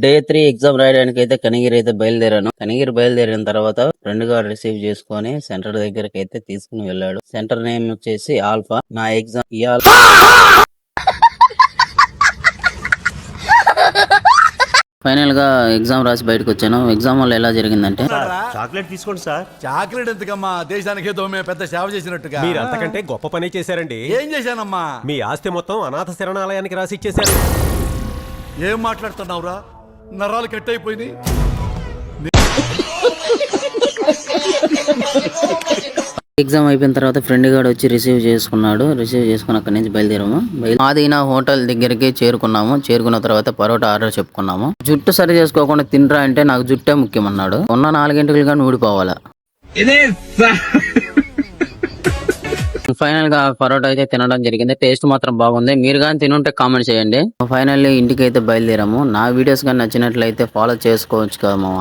Day 3 exam రాయడానికి అయితే కనిగిరి అయితే బయలుదేరాను. కనిగిరి బయలుదేరిన తర్వాత ఫ్రెండ్ గారు రిసీవ్ చేసుకొని సెంటర్ దగ్గరికి అయితే తీసుకుని వెళ్ళాడు. సెంటర్ నేమ్ వచ్చేసి ఆల్ఫా. నా ఎగ్జామ్ ఇయాల ఫైనల్ గా ఎగ్జామ్ రాసి బయటకు వచ్చాను. ఎగ్జామ్ వల్ల ఎలా జరిగిందంటే చాక్లెట్ తీసుకోండి సార్. చాక్లెట్ ఎందుకమ్మా, దేశానికి దోమే పెద్ద సేవ చేసినట్టుగా. మీరు అంతకంటే గొప్ప పని చేశారండి. ఏం చేశానమ్మా? మీ ఆస్తి మొత్తం అనాథ శరణాలయానికి రాసి ఇచ్చేశారు. ఏం మాట్లాడుతున్నావురా? నరాలు కట్ అయిపోయింది. ఎగ్జామ్ అయిపోయిన తర్వాత ఫ్రెండ్ గారు వచ్చి రిసీవ్ చేసుకున్నాడు. రిసీవ్ చేసుకుని అక్కడి నుంచి బయలుదేరాము. ఆదినా హోటల్ దగ్గరికి చేరుకున్నాము. చేరుకున్న తర్వాత పరోటా ఆర్డర్ చెప్పుకున్నాము. జుట్టు సరి చేసుకోకుండా తినరా అంటే నాకు జుట్టే ముఖ్యమన్నాడు. ఉన్న 4 గంటలు కానీ ఊడిపోవాలా. ఫైనల్ గా పరోటా అయితే తినడం జరిగింది. టేస్ట్ మాత్రం బాగుంది. మీరు కానీ తినుంటే కామెంట్ చేయండి. ఫైనల్లీ ఇంటికి అయితే బయలుదేరాము. నా వీడియోస్ కానీ నచ్చినట్లయితే ఫాలో చేసుకోవచ్చు కదా మామ.